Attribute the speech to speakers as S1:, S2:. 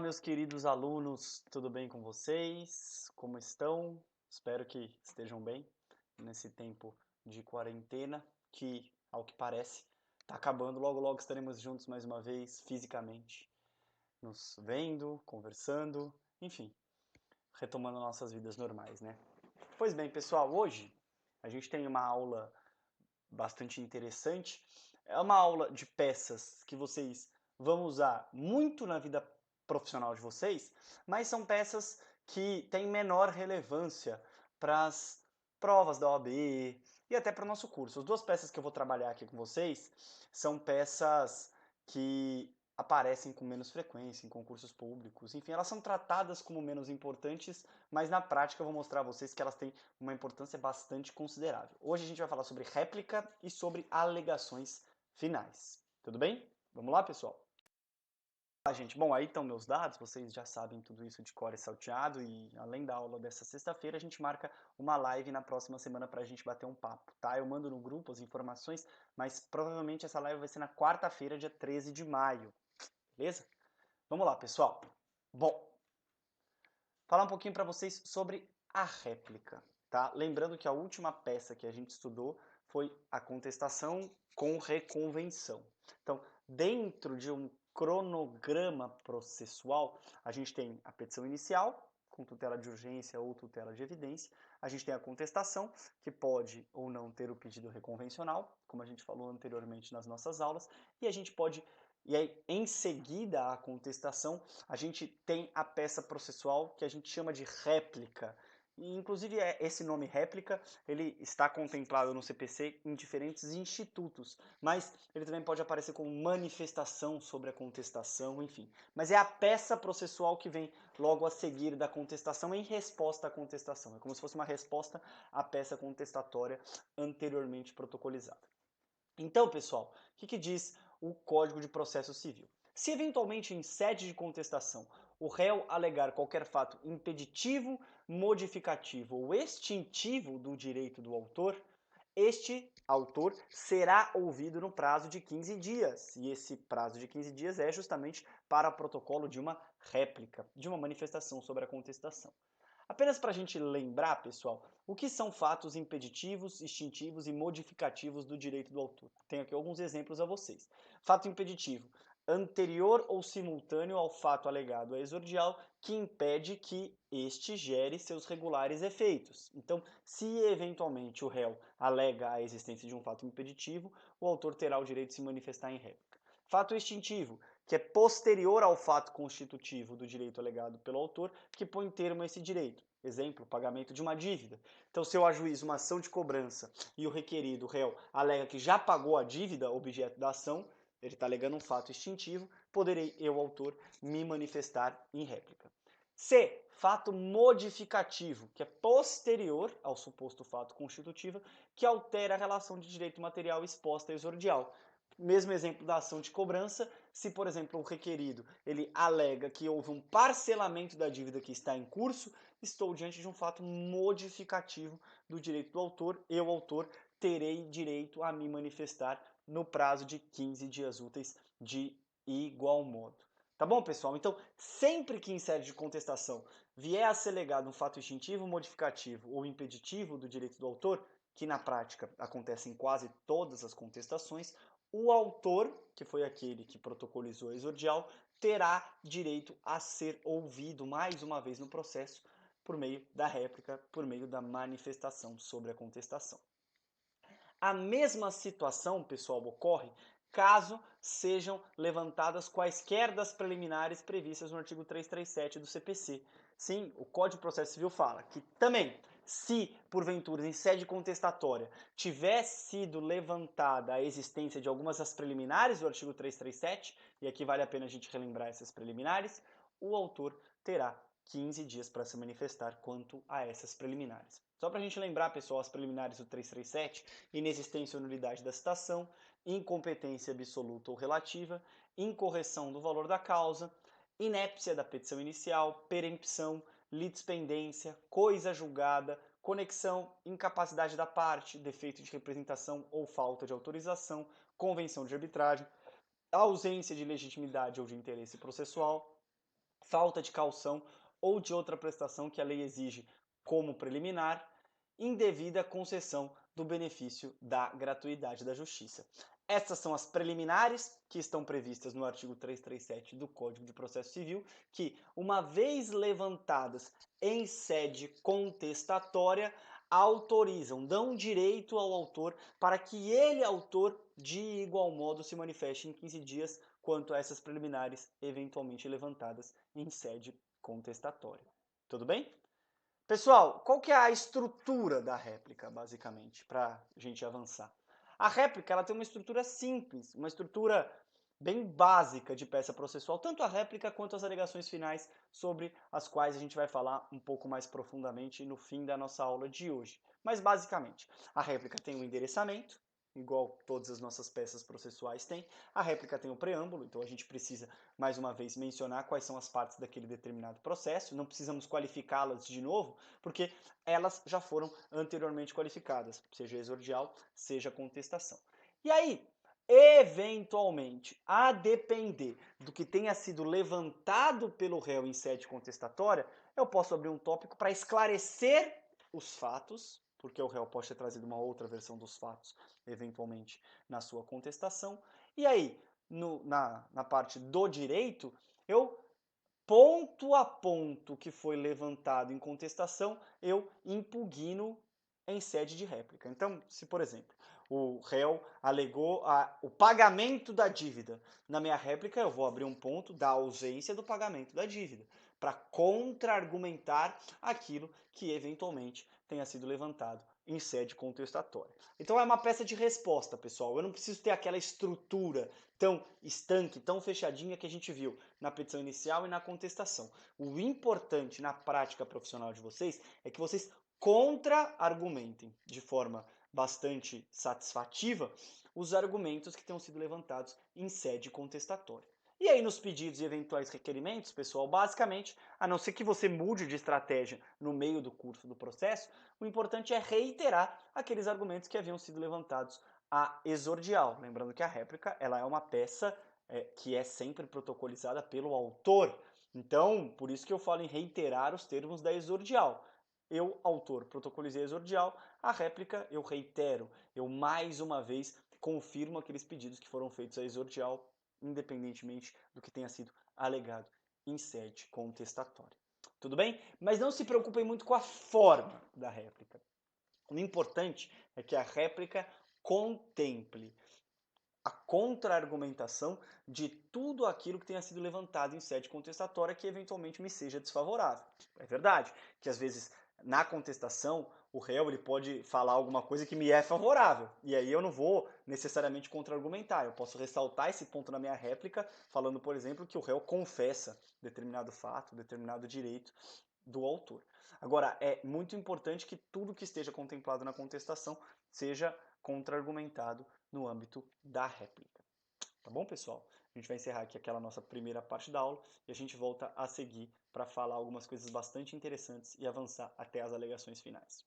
S1: meus queridos alunos, tudo bem com vocês? Como estão? Espero que estejam bem nesse tempo de quarentena, que, ao que parece, está acabando. Logo, logo estaremos juntos mais uma vez, fisicamente, nos vendo, conversando, enfim, retomando nossas vidas normais, né? Pois bem, pessoal, hoje a gente tem uma aula bastante interessante. É uma aula de peças que vocês vão usar muito na vida profissional de vocês, mas são peças que têm menor relevância para as provas da OAB e até para o nosso curso. As duas peças que eu vou trabalhar aqui com vocês são peças que aparecem com menos frequência em concursos públicos. Enfim, elas são tratadas como menos importantes, mas na prática eu vou mostrar a vocês que elas têm uma importância bastante considerável. Hoje a gente vai falar sobre réplica e sobre alegações finais. Tudo bem? Vamos lá, pessoal? Gente, bom, aí estão meus dados, vocês já sabem tudo isso de cor e salteado, e além da aula dessa sexta-feira, a gente marca uma live na próxima semana para a gente bater um papo, tá? Eu mando no grupo as informações, mas provavelmente essa live vai ser na quarta-feira, dia 13 de maio, beleza? Vamos lá, pessoal. Bom, falar um pouquinho para vocês sobre a réplica, tá? Lembrando que a última peça que a gente estudou foi a contestação com reconvenção. Então, dentro de um cronograma processual, a gente tem a petição inicial, com tutela de urgência ou tutela de evidência. A gente tem a contestação, que pode ou não ter o pedido reconvencional, como a gente falou anteriormente nas nossas aulas, e a gente pode e aí, em seguida à contestação, a gente tem a peça processual que a gente chama de réplica. E, inclusive, esse nome réplica, ele está contemplado no CPC em diferentes institutos, mas ele também pode aparecer como manifestação sobre a contestação, enfim. Mas é a peça processual que vem logo a seguir da contestação em resposta à contestação. É como se fosse uma resposta à peça contestatória anteriormente protocolizada. Então, pessoal, o que diz o Código de Processo Civil? Se eventualmente em sede de contestação o réu alegar qualquer fato impeditivo, modificativo ou extintivo do direito do autor, este autor será ouvido no prazo de 15 dias. E esse prazo de 15 dias é justamente para o protocolo de uma réplica, de uma manifestação sobre a contestação. Apenas para a gente lembrar, pessoal, o que são fatos impeditivos, extintivos e modificativos do direito do autor. Tenho aqui alguns exemplos a vocês. Fato impeditivo, anterior ou simultâneo ao fato alegado a exordial, que impede que este gere seus regulares efeitos. Então, se eventualmente o réu alega a existência de um fato impeditivo, o autor terá o direito de se manifestar em réplica. Fato extintivo, que é posterior ao fato constitutivo do direito alegado pelo autor, que põe termo a esse direito. Exemplo, pagamento de uma dívida. Então, se eu ajuizo uma ação de cobrança e o requerido, o réu, alega que já pagou a dívida objeto da ação, ele está alegando um fato extintivo, poderei eu, autor, me manifestar em réplica. C. Fato modificativo, que é posterior ao suposto fato constitutivo, que altera a relação de direito material exposta a exordial. Mesmo exemplo da ação de cobrança, se, por exemplo, o requerido ele alega que houve um parcelamento da dívida que está em curso, estou diante de um fato modificativo do direito do autor. Eu, autor, terei direito a me manifestar no prazo de 15 dias úteis de igual modo. Tá bom, pessoal? Então, sempre que em sede de contestação vier a ser legado um fato extintivo, modificativo ou impeditivo do direito do autor, que na prática acontece em quase todas as contestações, o autor, que foi aquele que protocolizou a exordial, terá direito a ser ouvido mais uma vez no processo por meio da réplica, por meio da manifestação sobre a contestação. A mesma situação, pessoal, ocorre caso sejam levantadas quaisquer das preliminares previstas no artigo 337 do CPC. Sim, o Código de Processo Civil fala que também, se porventura em sede contestatória tiver sido levantada a existência de algumas das preliminares do artigo 337, e aqui vale a pena a gente relembrar essas preliminares, o autor terá 15 dias para se manifestar quanto a essas preliminares. Só para a gente lembrar, pessoal, as preliminares do 337, inexistência ou nulidade da citação, incompetência absoluta ou relativa, incorreção do valor da causa, inépcia da petição inicial, perempção, litispendência, coisa julgada, conexão, incapacidade da parte, defeito de representação ou falta de autorização, convenção de arbitragem, ausência de legitimidade ou de interesse processual, falta de caução ou de outra prestação que a lei exige como preliminar, indevida concessão do benefício da gratuidade da justiça. Essas são as preliminares que estão previstas no artigo 337 do Código de Processo Civil, que, uma vez levantadas em sede contestatória, autorizam, dão direito ao autor para que ele, autor, de igual modo se manifeste em 15 dias quanto a essas preliminares eventualmente levantadas em sede contestatória. Tudo bem? Pessoal, qual que é a estrutura da réplica, basicamente, para a gente avançar? A réplica ela tem uma estrutura simples, uma estrutura bem básica de peça processual, tanto a réplica quanto as alegações finais, sobre as quais a gente vai falar um pouco mais profundamente no fim da nossa aula de hoje. Mas, basicamente, a réplica tem o endereçamento, igual todas as nossas peças processuais têm. A réplica tem o preâmbulo, então a gente precisa, mais uma vez, mencionar quais são as partes daquele determinado processo. Não precisamos qualificá-las de novo, porque elas já foram anteriormente qualificadas, seja exordial, seja contestação. E aí, eventualmente, a depender do que tenha sido levantado pelo réu em sede contestatória, eu posso abrir um tópico para esclarecer os fatos, porque o réu pode ter trazido uma outra versão dos fatos, eventualmente, na sua contestação. E aí, na parte do direito, eu, ponto a ponto que foi levantado em contestação, eu impugno em sede de réplica. Então, se, por exemplo, o réu alegou o pagamento da dívida, na minha réplica eu vou abrir um ponto da ausência do pagamento da dívida, para contra-argumentar aquilo que eventualmente tenha sido levantado em sede contestatória. Então é uma peça de resposta, pessoal. Eu não preciso ter aquela estrutura tão estanque, tão fechadinha que a gente viu na petição inicial e na contestação. O importante na prática profissional de vocês é que vocês contra-argumentem de forma bastante satisfativa os argumentos que tenham sido levantados em sede contestatória. E aí, nos pedidos e eventuais requerimentos, pessoal, basicamente, a não ser que você mude de estratégia no meio do curso do processo, o importante é reiterar aqueles argumentos que haviam sido levantados a exordial. Lembrando que a réplica ela é uma peça que é sempre protocolizada pelo autor. Então, por isso que eu falo em reiterar os termos da exordial. Eu, autor, protocolizei a exordial, a réplica eu reitero, eu mais uma vez confirmo aqueles pedidos que foram feitos à exordial, independentemente do que tenha sido alegado em sede contestatória. Tudo bem? Mas não se preocupem muito com a forma da réplica. O importante é que a réplica contemple a contra-argumentação de tudo aquilo que tenha sido levantado em sede contestatória que eventualmente me seja desfavorável. É verdade que às vezes na contestação o réu ele pode falar alguma coisa que me é favorável, e aí eu não vou necessariamente contra-argumentar, eu posso ressaltar esse ponto na minha réplica, falando, por exemplo, que o réu confessa determinado fato, determinado direito do autor. Agora, é muito importante que tudo que esteja contemplado na contestação seja contra-argumentado no âmbito da réplica. Tá bom, pessoal? A gente vai encerrar aqui aquela nossa primeira parte da aula e a gente volta a seguir para falar algumas coisas bastante interessantes e avançar até as alegações finais.